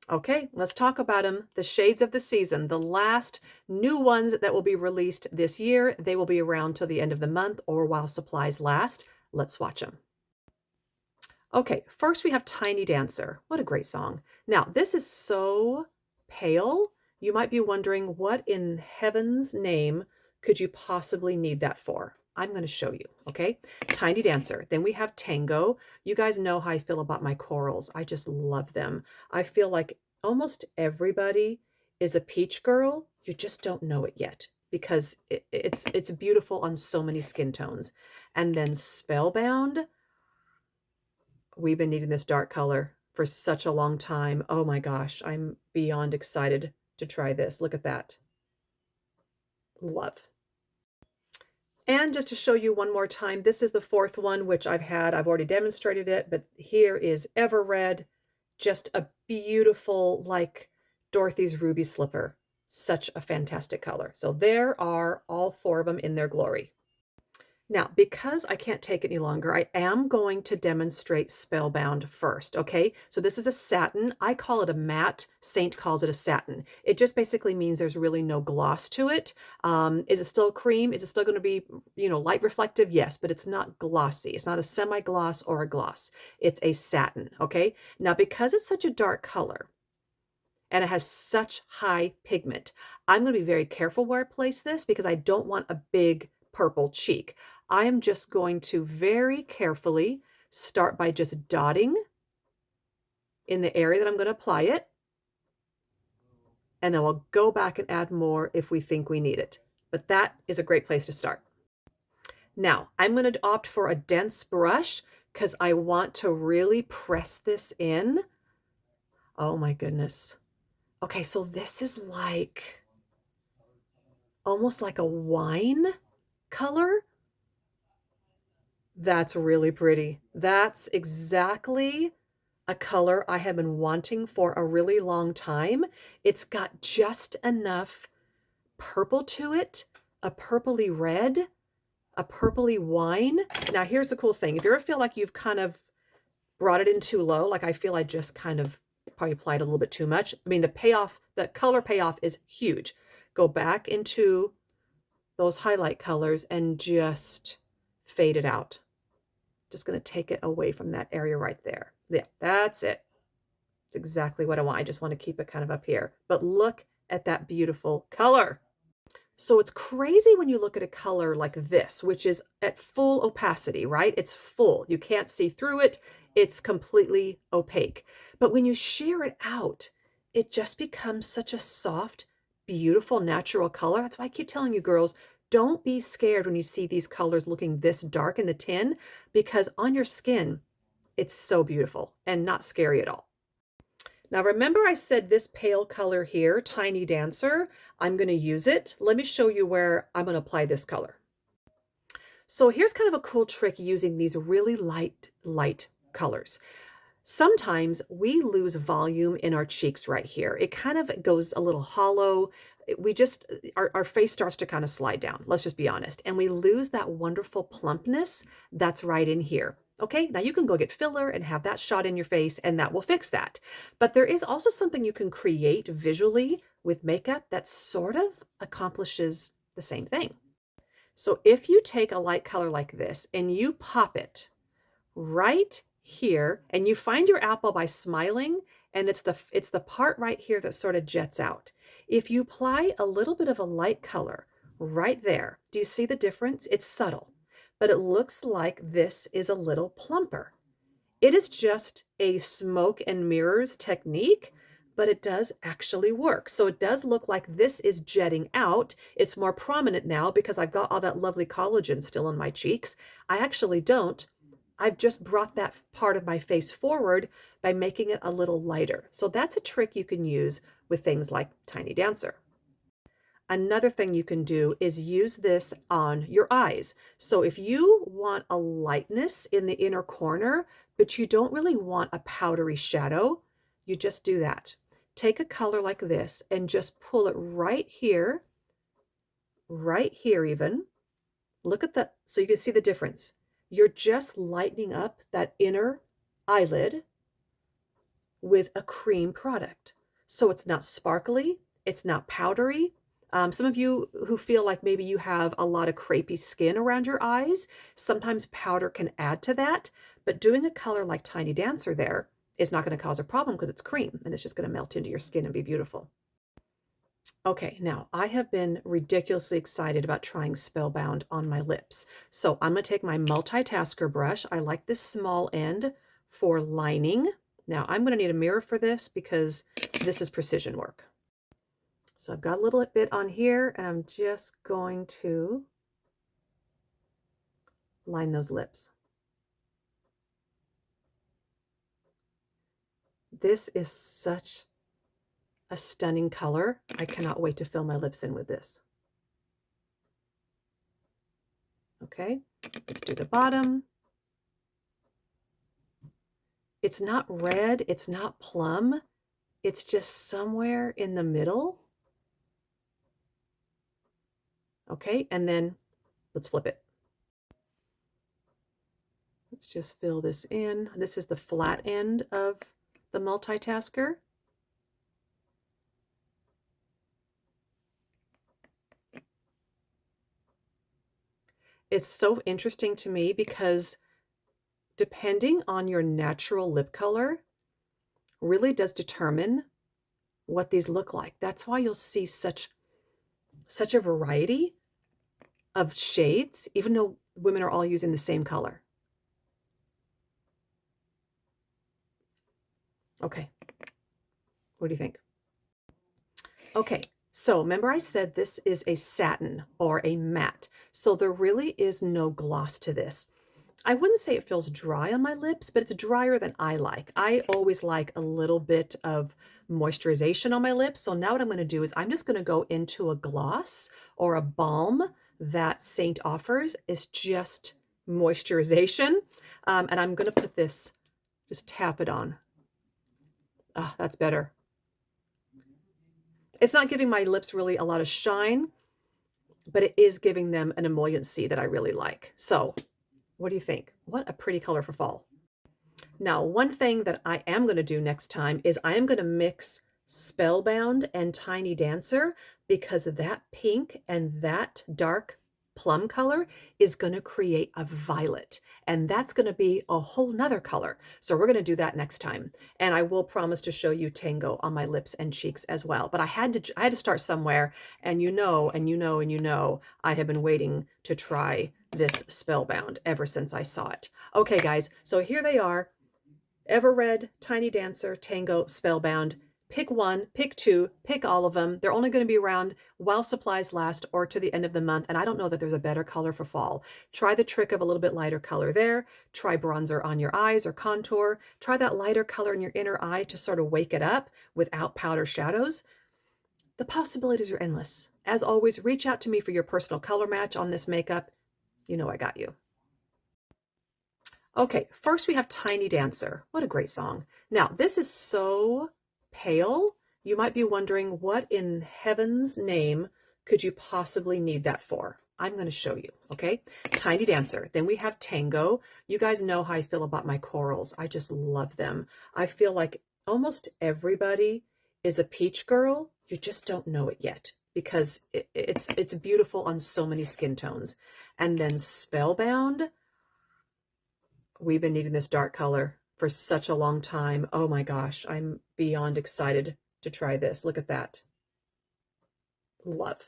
Okay, let's talk about them. The shades of the season, the last new ones that will be released this year. They will be around till the end of the month or while supplies last. Let's swatch them. Okay, first we have Tiny Dancer. What a great song. Now, this is so pale. You might be wondering, what in heaven's name could you possibly need that for? I'm going to show you, okay? Tiny Dancer. Then we have Tango. You guys know how I feel about my corals. I just love them. I feel like almost everybody is a peach girl. You just don't know it yet because it's beautiful on so many skin tones. And then Spellbound. We've been needing this dark color for such a long time. Oh my gosh, I'm beyond excited to try this. Look at that. Love. And just to show you one more time, this is the fourth one, which I've already demonstrated it, but here is Ever Red. Just a beautiful, like Dorothy's Ruby Slipper. Such a fantastic color. So there are all four of them in their glory. Now, because I can't take it any longer, I am going to demonstrate Spellbound first, okay? So this is a satin. I call it a matte. Saint calls it a satin. It just basically means there's really no gloss to it. Is it still cream? Is it still going to be, light reflective? Yes, but it's not glossy. It's not a semi-gloss or a gloss. It's a satin, okay? Now, because it's such a dark color, and it has such high pigment, I'm going to be very careful where I place this because I don't want a big purple cheek. I am just going to very carefully start by just dotting in the area that I'm going to apply it. And then we'll go back and add more if we think we need it. But that is a great place to start. Now, I'm going to opt for a dense brush because I want to really press this in. Oh my goodness. Okay, so this is like almost like a wine color. That's really pretty. That's exactly a color I have been wanting for a really long time. It's got just enough purple to it, a purpley red, a purpley wine. Now, here's the cool thing. If you ever feel like you've kind of brought it in too low, like I feel I just kind of probably applied a little bit too much. I mean, the color payoff is huge. Go back into those highlight colors and just fade it out. Just going to take it away from that area right there. Yeah, that's it. It's exactly what I want. I just want to keep it kind of up here. But look at that beautiful color. So it's crazy when you look at a color like this, which is at full opacity, right? It's full. You can't see through it. It's completely opaque. But when you sheer it out, it just becomes such a soft, beautiful, natural color. That's why I keep telling you girls, don't be scared when you see these colors looking this dark in the tin, because on your skin, it's so beautiful and not scary at all. Now remember I said this pale color here, Tiny Dancer, I'm going to use it. Let me show you where I'm going to apply this color. So here's kind of a cool trick using these really light colors. Sometimes we lose volume in our cheeks right here. It kind of goes a little hollow. Our face starts to kind of slide down. Let's just be honest. And we lose that wonderful plumpness that's right in here. Okay, now you can go get filler and have that shot in your face and that will fix that. But there is also something you can create visually with makeup that sort of accomplishes the same thing. So if you take a light color like this and you pop it right here, and you find your apple by smiling, and it's the part right here that sort of jets out. If you apply a little bit of a light color right there, do you see the difference? It's subtle, but it looks like this is a little plumper. It is just a smoke and mirrors technique, but it does actually work. So it does look like this is jetting out. It's more prominent now because I've got all that lovely collagen still on my cheeks. I actually don't. I've just brought that part of my face forward by making it a little lighter. So that's a trick you can use with things like Tiny Dancer. Another thing you can do is use this on your eyes. So if you want a lightness in the inner corner, but you don't really want a powdery shadow, you just do that. Take a color like this and just pull it right here even. Look at the, so you can see the difference. You're just lightening up that inner eyelid with a cream product. so it's not sparkly, it's not powdery. Some of you who feel like maybe you have a lot of crepey skin around your eyes, sometimes powder can add to that, but doing a color like Tiny Dancer there is not going to cause a problem because it's cream and it's just going to melt into your skin and be beautiful. Okay, now I have been ridiculously excited about trying Spellbound on my lips. So I'm going to take my multitasker brush. I like this small end for lining. Now I'm going to need a mirror for this because this is precision work. So I've got a little bit on here and I'm just going to line those lips. This is such a stunning color. I cannot wait to fill my lips in with this. Okay, let's do the bottom. It's not red, it's not plum, it's just somewhere in the middle. Okay, and then let's flip it. Let's just fill this in. This is the flat end of the multitasker. It's so interesting to me because depending on your natural lip color really does determine what these look like. That's why you'll see such a variety of shades, even though women are all using the same color. Okay, what do you think? Okay, so remember I said this is a satin or a matte, so there really is no gloss to this. I wouldn't say it feels dry on my lips, but it's drier than I like. I always like a little bit of moisturization on my lips. So now what I'm going to do is I'm just going to go into a gloss or a balm that Saint offers. Is just moisturization. And I'm going to put this, just tap it on. Ah, that's better. It's not giving my lips really a lot of shine, but it is giving them an emolliency that I really like. So what do you think? What a pretty color for fall. Now, one thing that I am going to do next time is I am going to mix Spellbound and Tiny Dancer because that pink and that dark plum color is going to create a violet, and that's going to be a whole nother color. So we're going to do that next time, and I will promise to show you Tango on my lips and cheeks as well. But I had to start somewhere, and you know I have been waiting to try this Spellbound ever since I saw it. Okay, guys, so here they are. Everred, Tiny Dancer, Tango, Spellbound. Pick one, pick two, pick all of them. They're only going to be around while supplies last or to the end of the month. And I don't know that there's a better color for fall. Try the trick of a little bit lighter color there. Try bronzer on your eyes or contour. Try that lighter color in your inner eye to sort of wake it up without powder shadows. The possibilities are endless. As always, reach out to me for your personal color match on this makeup. You know I got you. Okay, first we have Tiny Dancer. What a great song. Now, this is so pale. You might be wondering, what in heaven's name could you possibly need that for? I'm going to show you, okay? Tiny Dancer. Then we have Tango. You guys know how I feel about my corals. I just love them. I feel like almost everybody is a peach girl. You just don't know it yet because it's beautiful on so many skin tones. And then Spellbound. We've been needing this dark color for such a long time. Oh my gosh, I'm beyond excited to try this. Look at that. Love.